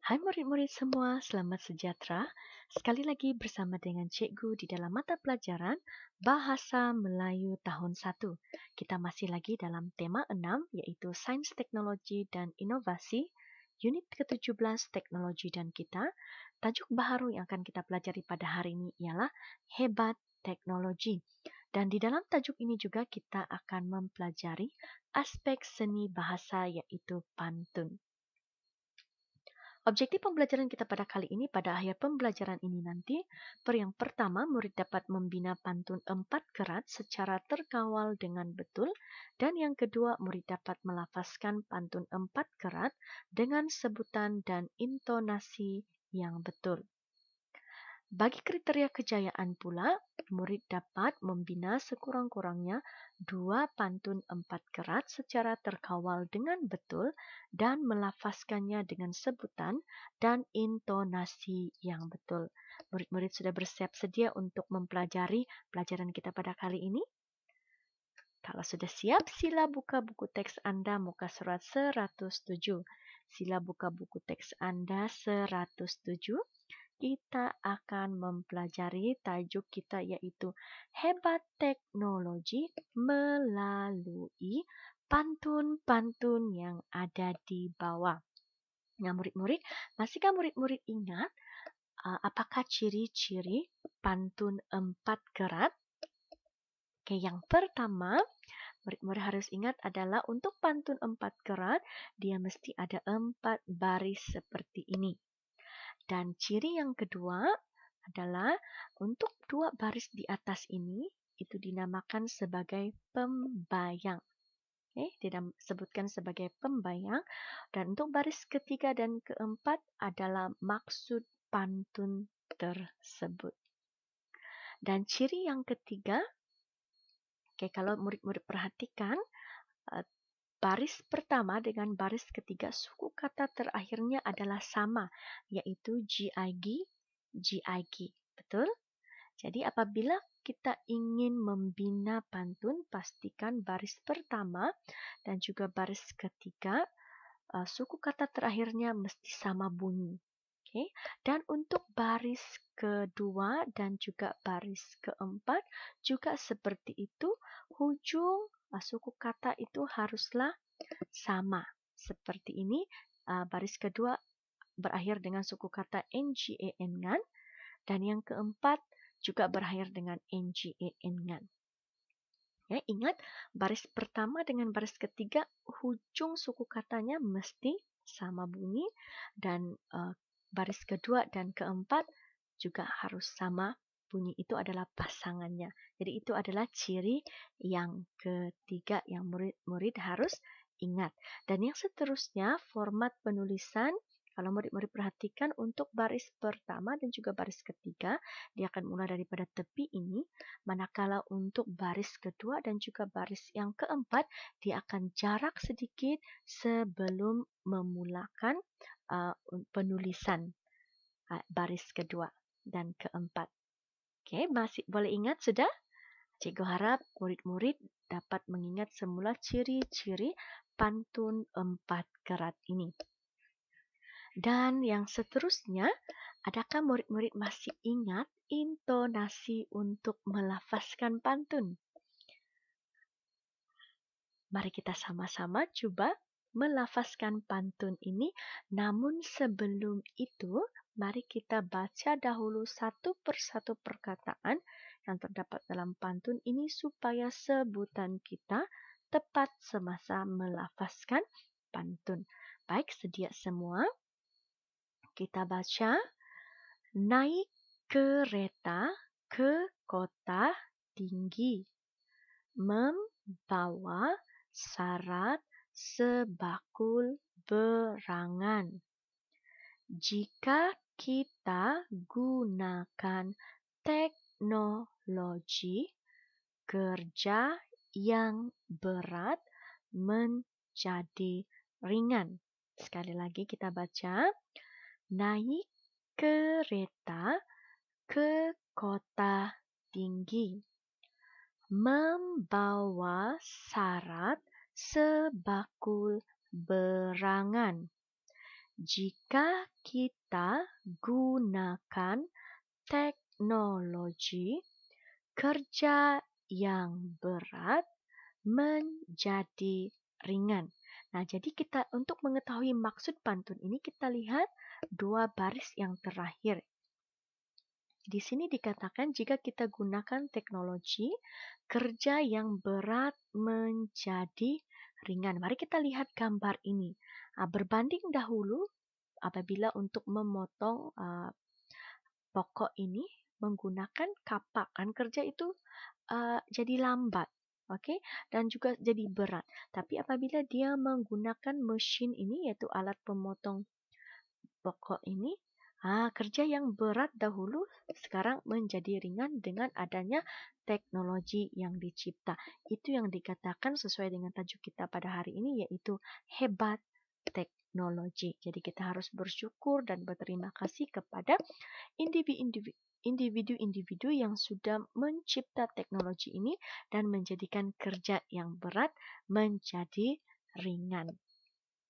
Hai murid-murid semua, selamat sejahtera. Sekali lagi bersama dengan cikgu di dalam mata pelajaran Bahasa Melayu tahun 1. Kita masih lagi dalam tema 6 iaitu Sains, Teknologi dan Inovasi, unit ke-17 Teknologi dan Kita. Tajuk baharu yang akan kita pelajari pada hari ini ialah Hebat Teknologi. Dan di dalam tajuk ini juga kita akan mempelajari aspek seni bahasa iaitu pantun. Objektif pembelajaran kita pada kali ini, pada akhir pembelajaran ini nanti, yang pertama, murid dapat membina pantun 4 kerat secara terkawal dengan betul, dan yang kedua, murid dapat melafazkan pantun 4 kerat dengan sebutan dan intonasi yang betul. Bagi kriteria kejayaan pula, murid dapat membina sekurang-kurangnya 2 pantun 4 kerat secara terkawal dengan betul dan melafazkannya dengan sebutan dan intonasi yang betul. Murid-murid sudah bersiap sedia untuk mempelajari pelajaran kita pada kali ini? Kalau sudah siap, sila buka buku teks Anda muka surat 107. Sila buka buku teks Anda 107. Kita akan mempelajari tajuk kita iaitu Hebat Teknologi melalui pantun-pantun yang ada di bawah. Nah, murid-murid, masihkah murid-murid ingat apakah ciri-ciri pantun 4 kerat? Oke, yang pertama, murid-murid harus ingat adalah untuk pantun 4 kerat, dia mesti ada 4 baris seperti ini. Dan ciri yang kedua adalah untuk 2 baris di atas ini, itu dinamakan sebagai pembayang. Disebutkan sebagai pembayang. Dan untuk baris ketiga dan keempat adalah maksud pantun tersebut. Dan ciri yang ketiga, kalau murid-murid perhatikan, baris pertama dengan baris ketiga, suku kata terakhirnya adalah sama, yaitu GIG. Betul? Jadi apabila kita ingin membina pantun, pastikan baris pertama dan juga baris ketiga, suku kata terakhirnya mesti sama bunyi. Okay? Dan untuk baris kedua dan juga baris keempat juga seperti itu, hujung suku kata itu haruslah sama. Seperti ini, baris kedua berakhir dengan suku kata ngan, dan yang keempat juga berakhir dengan ngan. Ya, ingat, baris pertama dengan baris ketiga, hujung suku katanya mesti sama bunyi, dan baris kedua dan keempat juga harus sama bunyi. Itu adalah pasangannya. Jadi itu adalah ciri yang ketiga yang murid-murid harus ingat. Dan yang seterusnya, format penulisan, kalau murid-murid perhatikan untuk baris pertama dan juga baris ketiga, dia akan mulai daripada tepi ini, manakala untuk baris kedua dan juga baris yang keempat, dia akan jarak sedikit sebelum memulakan penulisan baris kedua dan keempat. Oke, masih boleh ingat sudah? Cikgu harap murid-murid dapat mengingat semula ciri-ciri pantun 4 kerat ini. Dan yang seterusnya, adakah murid-murid masih ingat intonasi untuk melafazkan pantun? Mari kita sama-sama coba melafazkan pantun ini. Namun sebelum itu, mari kita baca dahulu satu persatu perkataan yang terdapat dalam pantun ini supaya sebutan kita tepat semasa melafazkan pantun. Baik, sedia semua? Kita baca. Naik kereta ke kota tinggi, membawa syarat sebakul berangan. Jika kita gunakan teknologi, kerja yang berat menjadi ringan. Sekali lagi kita baca. Naik kereta ke kota tinggi, membawa syarat sebakul berangan. jika kita gunakan teknologi, kerja yang berat menjadi ringan. Nah, jadi kita untuk mengetahui maksud pantun ini kita lihat dua baris yang terakhir. Di sini dikatakan jika kita gunakan teknologi, kerja yang berat menjadi ringan. Mari kita lihat gambar ini. Berbanding dahulu apabila untuk memotong pokok ini menggunakan kapak, kan kerja itu jadi lambat. Oke, dan juga jadi berat. Tapi apabila dia menggunakan mesin ini, yaitu alat pemotong pokok ini, kerja yang berat dahulu sekarang menjadi ringan dengan adanya teknologi yang dicipta. Itu yang dikatakan sesuai dengan tajuk kita pada hari ini, yaitu hebat teknologi. Jadi kita harus bersyukur dan berterima kasih kepada individu-individu yang sudah mencipta teknologi ini dan menjadikan kerja yang berat menjadi ringan.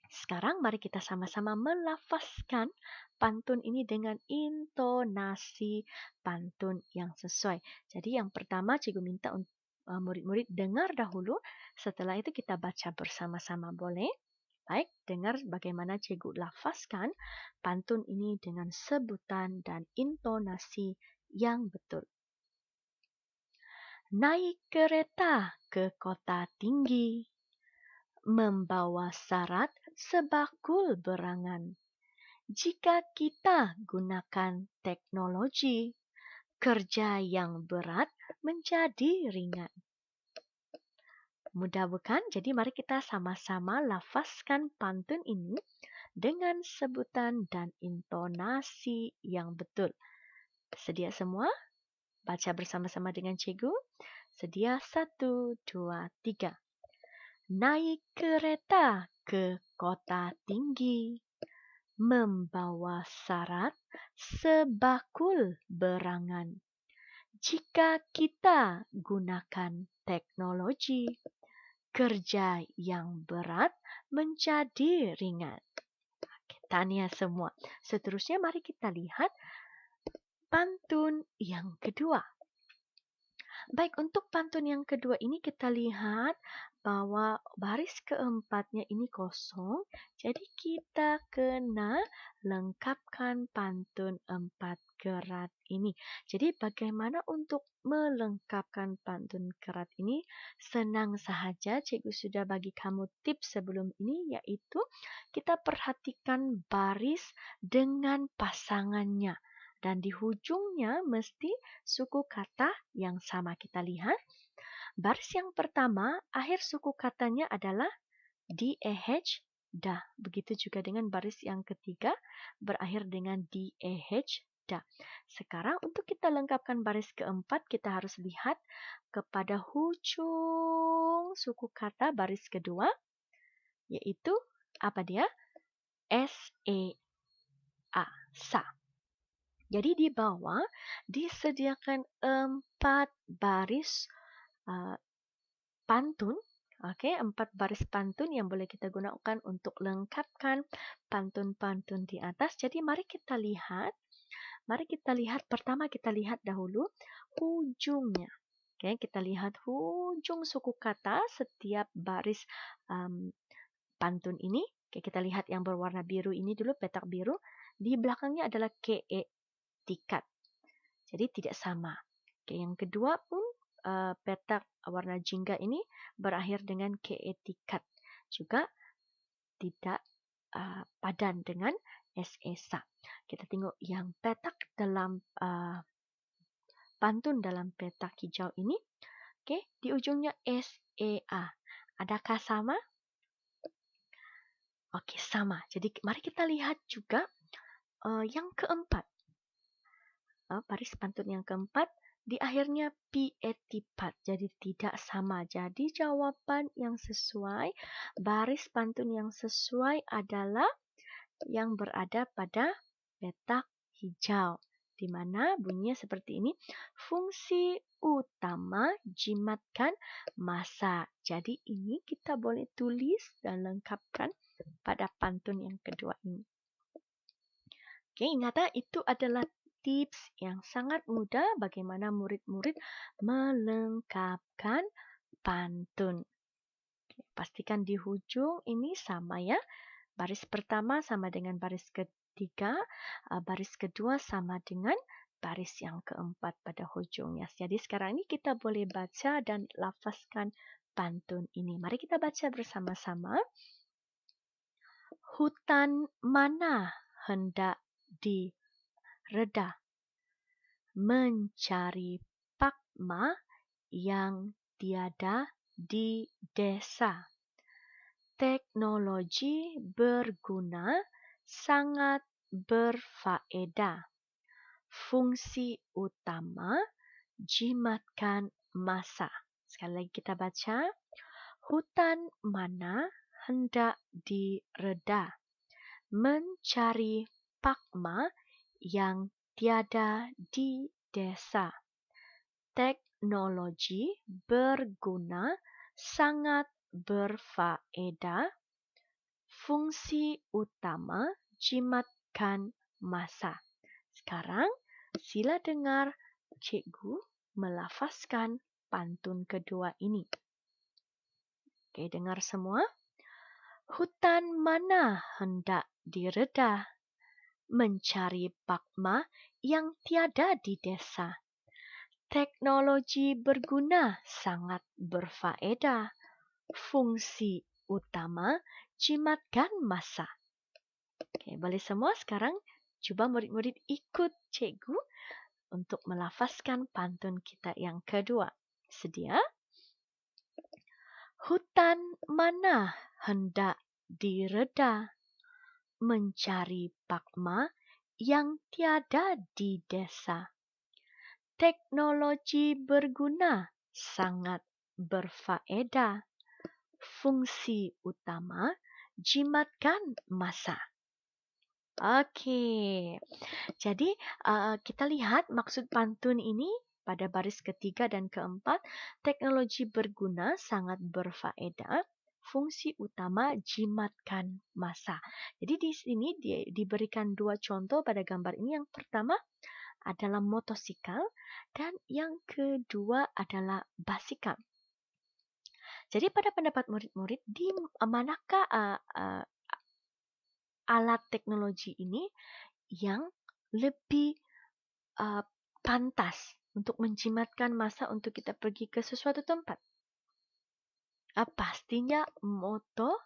Sekarang mari kita sama-sama melafazkan pantun ini dengan intonasi pantun yang sesuai. Jadi yang pertama cikgu minta murid-murid dengar dahulu, setelah itu kita baca bersama-sama, boleh? Baik, dengar bagaimana cikgu lafazkan pantun ini dengan sebutan dan intonasi yang betul. Naik kereta ke kota tinggi, membawa syarat sebakul berangan. Jika kita gunakan teknologi, kerja yang berat menjadi ringan. Mudah bukan? Jadi mari kita sama-sama lafazkan pantun ini dengan sebutan dan intonasi yang betul. Sedia semua? Baca bersama-sama dengan cikgu. Sedia 1, 2, 3. Naik kereta ke kota tinggi, membawa syarat sebakul berangan. Jika kita gunakan teknologi, kerja yang berat menjadi ringan. Tanya semua. Seterusnya mari kita lihat pantun yang kedua. Baik, untuk pantun yang kedua ini kita lihat bahwa baris keempatnya ini kosong. Jadi kita kena lengkapkan pantun 4 kerat ini. Jadi bagaimana untuk melengkapkan pantun kerat ini? Senang sahaja, cikgu sudah bagi kamu tips sebelum ini, yaitu kita perhatikan baris dengan pasangannya. Dan di hujungnya mesti suku kata yang sama. Kita lihat. Baris yang pertama, akhir suku katanya adalah DEH, da. Begitu juga dengan baris yang ketiga, berakhir dengan DEH, da. Sekarang untuk kita lengkapkan baris keempat, kita harus lihat kepada hujung suku kata baris kedua, yaitu apa dia? S-E-A, sa. Jadi di bawah disediakan 4 baris pantun. Oke, 4 baris pantun yang boleh kita gunakan untuk lengkapkan pantun-pantun di atas. Jadi mari kita lihat. Pertama kita lihat dahulu hujungnya. Oke, kita lihat hujung suku kata setiap baris pantun ini. Oke, kita lihat yang berwarna biru ini dulu, petak biru. Di belakangnya adalah tikat. Jadi tidak sama. Oke, yang kedua pun petak warna jingga ini berakhir dengan tikat. Juga tidak padan dengan sa. Kita tengok yang petak dalam pantun dalam petak hijau ini. Oke, di ujungnya sea. Adakah sama? Oke, sama. Jadi mari kita lihat juga yang keempat. Baris pantun yang keempat, di akhirnya pietipat, jadi tidak sama. Jadi jawaban yang sesuai, baris pantun yang sesuai adalah yang berada pada petak hijau. Di mana bunyinya seperti ini, fungsi utama jimatkan masa. Jadi ini kita boleh tulis dan lengkapkan pada pantun yang kedua ini. Oke, ingat itu adalah tips yang sangat mudah bagaimana murid-murid melengkapkan pantun. Pastikan di hujung ini sama ya. Baris pertama sama dengan baris ketiga, baris kedua sama dengan baris yang keempat pada hujungnya. Jadi sekarang ini kita boleh baca dan lafazkan pantun ini. Mari kita baca bersama-sama. Hutan mana hendak direda, mencari pakma yang tiada di desa. Teknologi berguna, sangat berfaedah. Fungsi utama, jimatkan masa. Sekali lagi kita baca. Hutan mana hendak direda, mencari pakma yang tiada di desa. Teknologi berguna, sangat berfaedah. Fungsi utama, jimatkan masa. Sekarang sila dengar cikgu melafazkan pantun kedua ini. Oke, dengar semua. Hutan mana hendak direda, mencari pakma yang tiada di desa. Teknologi berguna, sangat berfaedah. Fungsi utama, jimatkan masa. Oke, boleh semua sekarang coba murid-murid ikut cikgu untuk melafazkan pantun kita yang kedua. Sedia? Hutan mana hendak direda, mencari pakma yang tiada di desa. Teknologi berguna, sangat berfaedah. Fungsi utama, jimatkan masa. Oke, jadi kita lihat maksud pantun ini pada baris ketiga dan keempat. Teknologi berguna, sangat berfaedah. Fungsi utama, jimatkan masa. Jadi di sini diberikan dua contoh pada gambar ini. Yang pertama adalah motosikal dan yang kedua adalah basikal. Jadi pada pendapat murid-murid, di manakah alat teknologi ini yang lebih pantas untuk menjimatkan masa untuk kita pergi ke sesuatu tempat? Pastinya motosikal.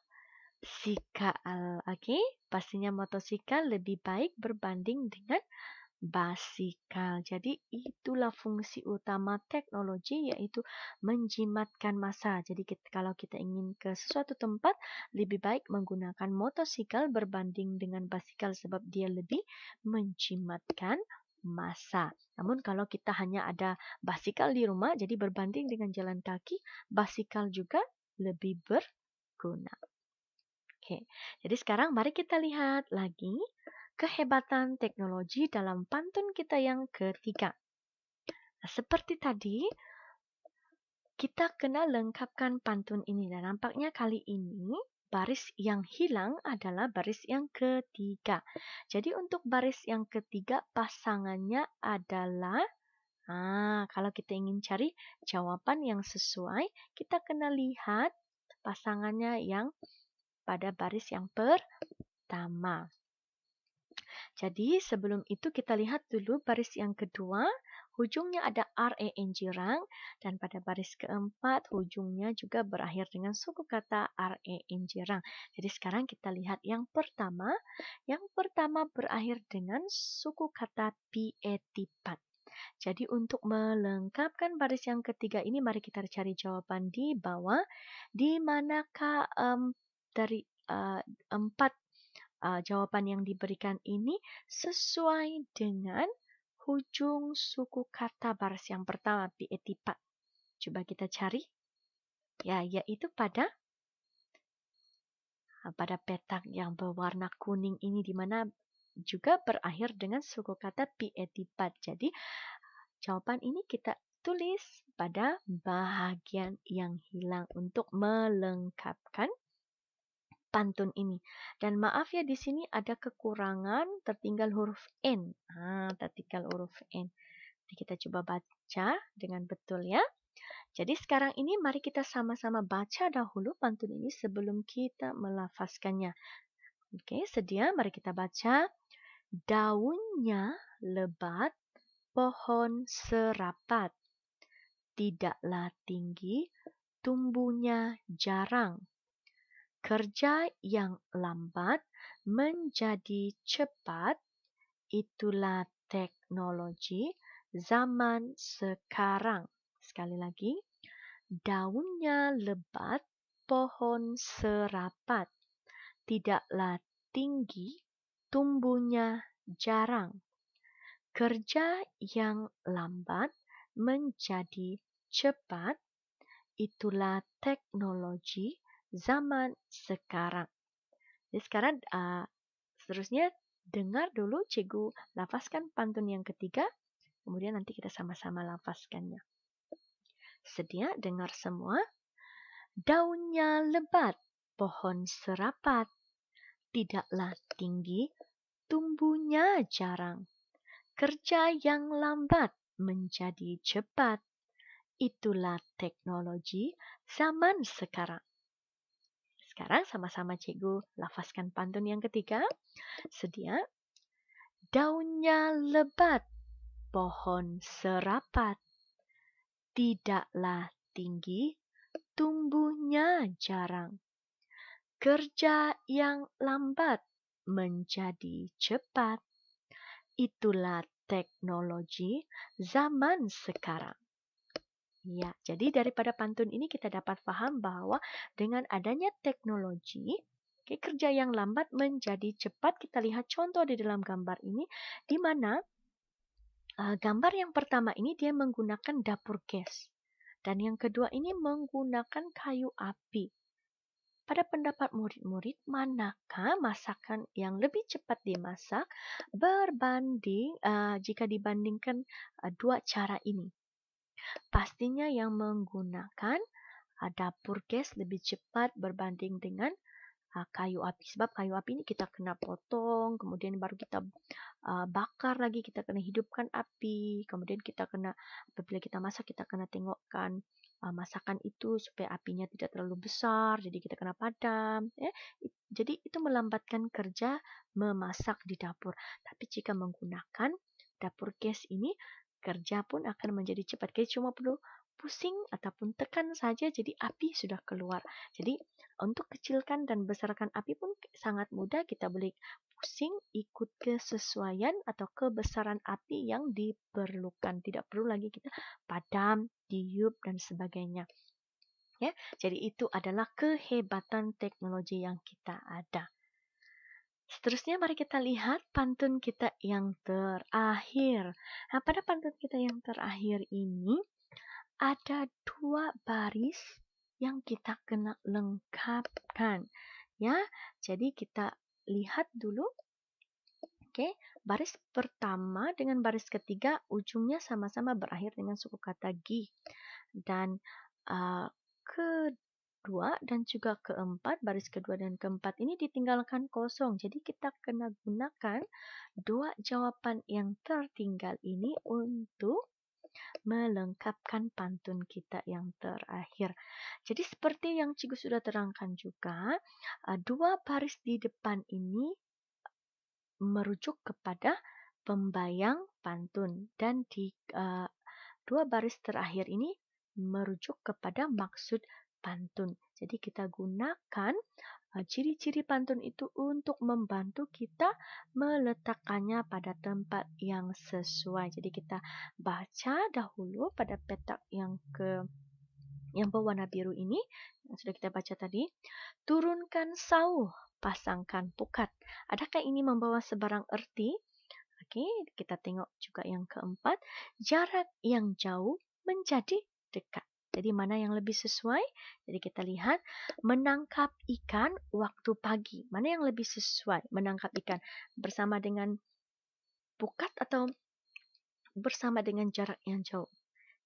Oke, pastinya motosikal lebih baik berbanding dengan basikal. Jadi itulah fungsi utama teknologi, yaitu menjimatkan masa. Jadi kalau kita ingin ke sesuatu tempat, lebih baik menggunakan motosikal berbanding dengan basikal sebab dia lebih menjimatkan masa. Namun kalau kita hanya ada basikal di rumah, jadi berbanding dengan jalan kaki, basikal juga lebih berguna. Oke, jadi sekarang mari kita lihat lagi kehebatan teknologi dalam pantun kita yang ketiga. Nah, seperti tadi, kita kena lengkapkan pantun ini. Dan nampaknya kali ini, baris yang hilang adalah baris yang ketiga. Jadi untuk baris yang ketiga, pasangannya adalah, kalau kita ingin cari jawaban yang sesuai, kita kena lihat pasangannya yang pada baris yang pertama. Jadi sebelum itu kita lihat dulu baris yang kedua, hujungnya ada REN jirang, dan pada baris keempat hujungnya juga berakhir dengan suku kata REN jirang. Jadi sekarang kita lihat yang pertama berakhir dengan suku kata pietipat. Jadi untuk melengkapkan baris yang ketiga ini, mari kita cari jawaban di bawah. Di manakah dari empat jawaban yang diberikan ini sesuai dengan hujung suku kata baris yang pertama, pietipat. Coba kita cari. Ya, yaitu pada petak yang berwarna kuning ini, di mana juga berakhir dengan suku kata pietipat. Jadi, jawaban ini kita tulis pada bahagian yang hilang untuk melengkapkan pantun ini. Dan maaf ya, di sini ada kekurangan, tertinggal huruf N. Tertinggal huruf N. Jadi kita coba baca dengan betul ya. Jadi sekarang ini mari kita sama-sama baca dahulu pantun ini sebelum kita melafazkannya. Oke, sedia? Mari kita baca. Daunnya lebat, pohon serapat. Tidaklah tinggi, tumbuhnya jarang. Kerja yang lambat menjadi cepat, itulah teknologi zaman sekarang. Sekali lagi, daunnya lebat, pohon serapat. Tidaklah tinggi, tumbuhnya jarang. Kerja yang lambat menjadi cepat, itulah teknologi zaman sekarang. Jadi sekarang seterusnya dengar dulu cikgu lafazkan pantun yang ketiga, kemudian nanti kita sama-sama lafazkannya. Sedia dengar semua? Daunnya lebat, pohon serapat. Tidaklah tinggi, tumbuhnya jarang. Kerja yang lambat menjadi cepat. Itulah teknologi zaman sekarang. Sekarang sama-sama cikgu lafazkan pantun yang ketiga. Sedia? Daunnya lebat, pohon serapat. Tidaklah tinggi, tumbuhnya jarang. Kerja yang lambat menjadi cepat. Itulah teknologi zaman sekarang. Ya, jadi daripada pantun ini kita dapat paham bahwa dengan adanya teknologi, kerja yang lambat menjadi cepat. Kita lihat contoh di dalam gambar ini, di mana gambar yang pertama ini dia menggunakan dapur gas. Dan yang kedua ini menggunakan kayu api. Pada pendapat murid-murid, manakah masakan yang lebih cepat dimasak berbanding jika dibandingkan dua cara ini? Pastinya yang menggunakan dapur gas lebih cepat berbanding dengan kayu api. Sebab kayu api ini kita kena potong, kemudian baru kita bakar lagi, kita kena hidupkan api, kemudian kita kena, apabila kita masak, kita kena tengokkan masakan itu supaya apinya tidak terlalu besar, jadi kita kena padam. Jadi itu melambatkan kerja memasak di dapur. Tapi jika menggunakan dapur gas ini, kerja pun akan menjadi cepat. Kita cuma perlu pusing ataupun tekan saja, jadi api sudah keluar. Jadi untuk kecilkan dan besarkan api pun sangat mudah. Kita boleh pusing ikut kesesuaian atau kebesaran api yang diperlukan. Tidak perlu lagi kita padam, tiup, dan sebagainya. Ya, jadi itu adalah kehebatan teknologi yang kita ada. Seterusnya mari kita lihat pantun kita yang terakhir. Nah, pada pantun kita yang terakhir ini ada dua baris yang kita kena lengkapkan. Ya, jadi kita lihat dulu. Oke, baris pertama dengan baris ketiga ujungnya sama-sama berakhir dengan suku kata gi. Dan kedua dan juga keempat, baris kedua dan keempat ini ditinggalkan kosong. Jadi kita kena gunakan dua jawaban yang tertinggal ini untuk melengkapkan pantun kita yang terakhir. Jadi seperti yang cikgu sudah terangkan juga, dua baris di depan ini merujuk kepada pembayang pantun, dan di dua baris terakhir ini merujuk kepada maksud pantun. Jadi kita gunakan ciri-ciri pantun itu untuk membantu kita meletakkannya pada tempat yang sesuai. Jadi kita baca dahulu pada petak yang berwarna biru ini yang sudah kita baca tadi. Turunkan sauh, pasangkan pukat. Adakah ini membawa sebarang erti? Oke, kita tengok juga yang keempat. Jarak yang jauh menjadi dekat. Jadi mana yang lebih sesuai? Jadi kita lihat menangkap ikan waktu pagi. Mana yang lebih sesuai menangkap ikan? Bersama dengan pukat atau bersama dengan jarak yang jauh?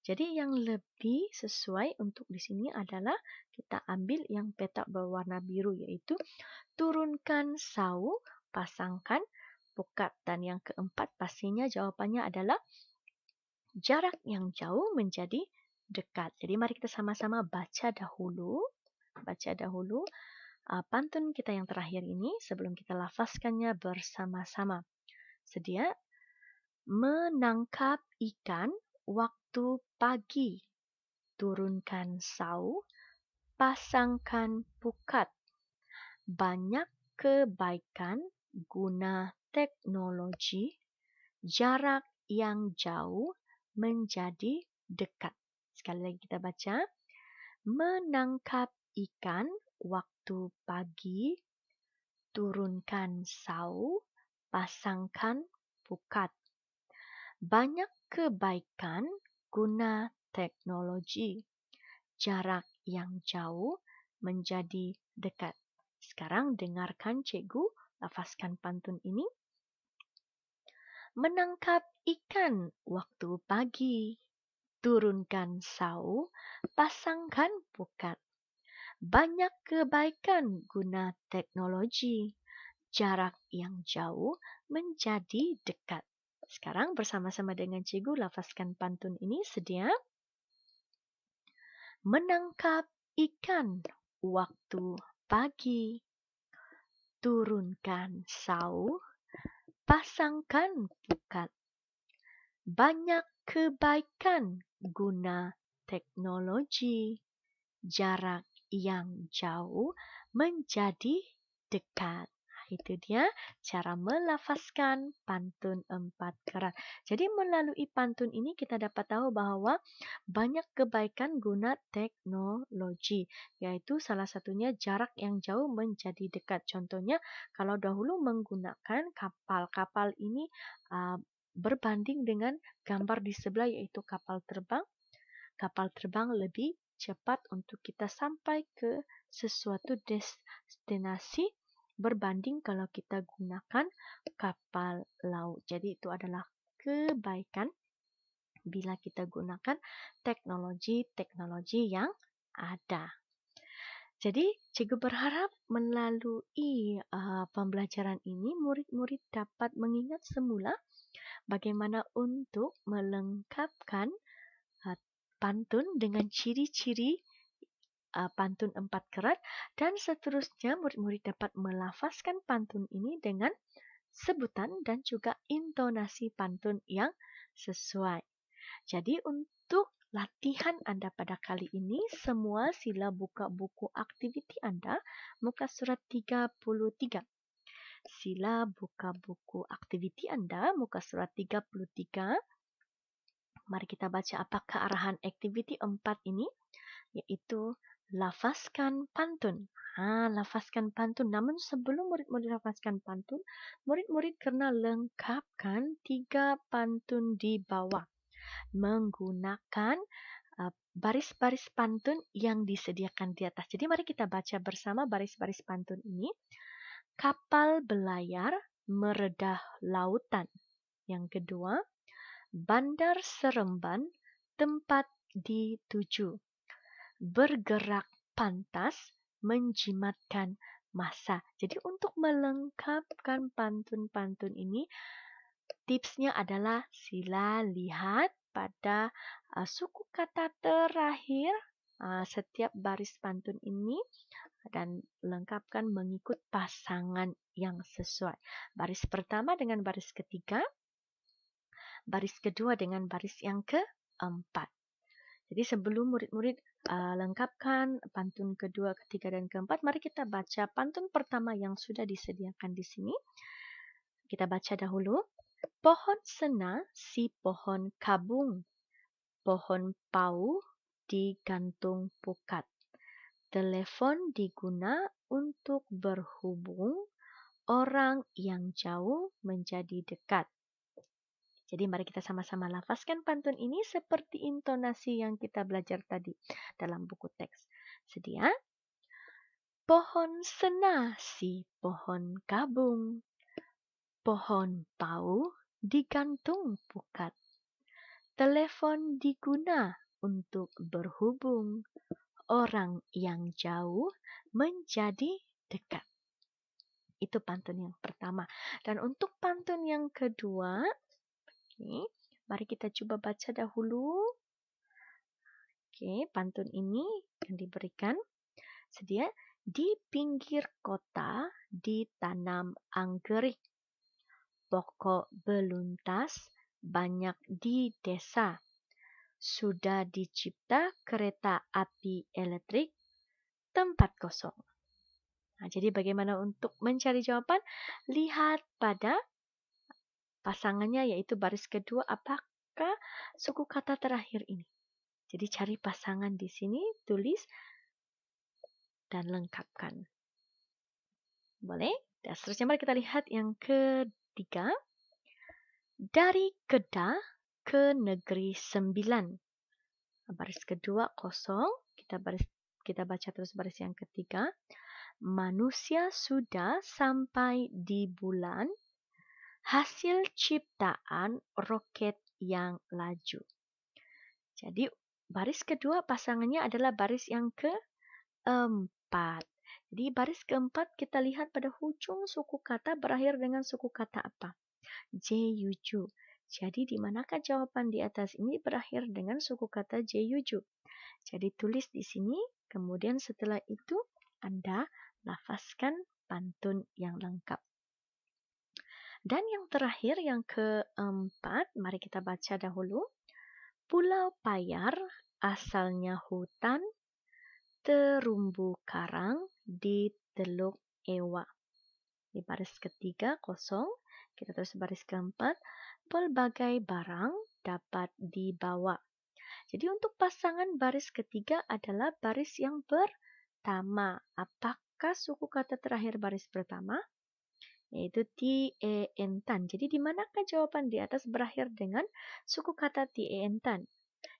Jadi yang lebih sesuai untuk di sini adalah kita ambil yang petak berwarna biru, yaitu turunkan sau, pasangkan pukat. Dan yang keempat pastinya jawabannya adalah jarak yang jauh menjadi dekat. Jadi mari kita sama-sama baca dahulu. Pantun kita yang terakhir ini sebelum kita lafazkannya bersama-sama. Sedia? Menangkap ikan waktu pagi. Turunkan sau, pasangkan pukat. Banyak kebaikan guna teknologi, jarak yang jauh menjadi dekat. Sekali lagi kita baca. Menangkap ikan waktu pagi, turunkan sau, pasangkan pukat. Banyak kebaikan guna teknologi, jarak yang jauh menjadi dekat. Sekarang dengarkan cikgu lafazkan pantun ini. Menangkap ikan waktu pagi, turunkan sau, pasangkan pukat. Banyak kebaikan guna teknologi, jarak yang jauh menjadi dekat. Sekarang bersama-sama dengan cikgu lafazkan pantun ini. Sedia? Menangkap ikan waktu pagi, turunkan sau, pasangkan pukat. Banyak kebaikan guna teknologi, jarak yang jauh menjadi dekat. Itu dia cara melafazkan pantun 4 kerat. Jadi melalui pantun ini kita dapat tahu bahwa banyak kebaikan guna teknologi, yaitu salah satunya jarak yang jauh menjadi dekat. Contohnya kalau dahulu menggunakan kapal. Kapal ini berbanding dengan gambar di sebelah yaitu kapal terbang. Kapal terbang lebih cepat untuk kita sampai ke sesuatu destinasi berbanding kalau kita gunakan kapal laut. Jadi itu adalah kebaikan bila kita gunakan teknologi-teknologi yang ada. Jadi cikgu berharap melalui pembelajaran ini murid-murid dapat mengingat semula bagaimana untuk melengkapkan pantun dengan ciri-ciri pantun 4 kerat dan seterusnya murid-murid dapat melafazkan pantun ini dengan sebutan dan juga intonasi pantun yang sesuai. Jadi untuk latihan Anda pada kali ini semua sila buka buku aktiviti Anda muka surat 33. Sila buka buku aktiviti Anda muka surat 33. Mari kita baca apakah arahan aktiviti 4 ini, yaitu lafazkan pantun. Lafazkan pantun. Namun sebelum murid-murid lafazkan pantun, murid-murid kena lengkapkan 3 pantun di bawah menggunakan baris-baris pantun yang disediakan di atas. Jadi mari kita baca bersama baris-baris pantun ini. Kapal belayar meredah lautan. Yang kedua, Bandar Seremban tempat dituju. Bergerak pantas menjimatkan masa. Jadi untuk melengkapkan pantun-pantun ini, tipsnya adalah sila lihat pada suku kata terakhir setiap baris pantun ini dan lengkapkan mengikut pasangan yang sesuai. Baris pertama dengan baris ketiga, baris kedua dengan baris yang keempat. Jadi sebelum murid-murid lengkapkan pantun kedua, ketiga, dan keempat, mari kita baca pantun pertama yang sudah disediakan di sini. Kita baca dahulu. Pohon sena si pohon kabung, pohon pau digantung pukat. Telepon diguna untuk berhubung, orang yang jauh menjadi dekat. Jadi mari kita sama-sama lafazkan pantun ini seperti intonasi yang kita belajar tadi dalam buku teks. Sedia? Pohon sena si pohon kabung, pohon pau digantung pukat. Telepon diguna untuk berhubung. Orang yang jauh menjadi dekat. Itu pantun yang pertama. Dan untuk pantun yang kedua, mari kita coba baca dahulu. Pantun ini yang diberikan. Sedia, di pinggir kota ditanam anggrek. Pokok beluntas banyak di desa. Sudah dicipta kereta api elektrik, tempat kosong. Nah, jadi bagaimana untuk mencari jawaban? Lihat pada pasangannya, yaitu baris kedua, apakah suku kata terakhir ini. Jadi cari pasangan di sini, tulis, dan lengkapkan. Boleh? Dan seterusnya mari kita lihat yang ketiga. Dari Kedah ke Negeri Sembilan. Baris kedua kosong. Kita baca terus baris yang ketiga. Manusia sudah sampai di bulan. Hasil ciptaan roket yang laju. Jadi baris kedua pasangannya adalah baris yang keempat. Jadi baris keempat kita lihat pada ujung suku kata berakhir dengan suku kata apa? Jeyuju. Jadi di manakah jawaban di atas ini berakhir dengan suku kata jeyuju? Jadi tulis di sini, kemudian setelah itu Anda lafazkan pantun yang lengkap. Dan yang terakhir, yang keempat, mari kita baca dahulu. Pulau Payar asalnya hutan, terumbu karang di Teluk Ewa. Di baris ketiga kosong, kita terus baris keempat. Pelbagai barang dapat dibawa. Jadi untuk pasangan baris ketiga adalah baris yang pertama. Apakah suku kata terakhir baris pertama? Yaitu tientan. Jadi di manakah jawaban di atas berakhir dengan suku kata tientan?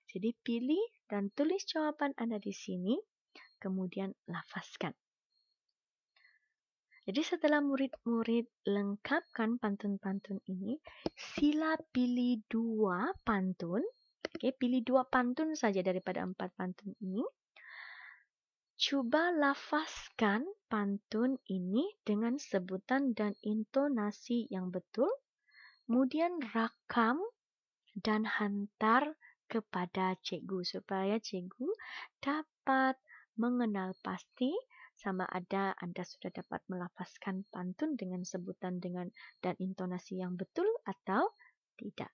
Jadi pilih dan tulis jawaban Anda di sini, kemudian lafazkan. Jadi setelah murid-murid lengkapkan pantun-pantun ini, sila pilih 2 pantun. Pilih 2 pantun saja daripada 4 pantun ini. Coba lafazkan pantun ini dengan sebutan dan intonasi yang betul. Kemudian rakam dan hantar kepada cikgu supaya cikgu dapat mengenal pasti sama ada Anda sudah dapat melafazkan pantun dengan sebutan dan intonasi yang betul atau tidak.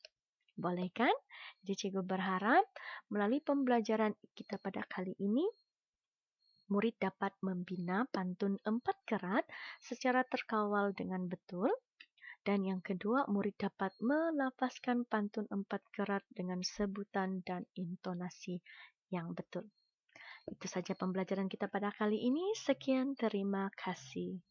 Boleh kan? Jadi cikgu berharap melalui pembelajaran kita pada kali ini, murid dapat membina pantun 4 kerat secara terkawal dengan betul. Dan yang kedua, murid dapat melafazkan pantun 4 kerat dengan sebutan dan intonasi yang betul. Itu saja pembelajaran kita pada kali ini. Sekian, terima kasih.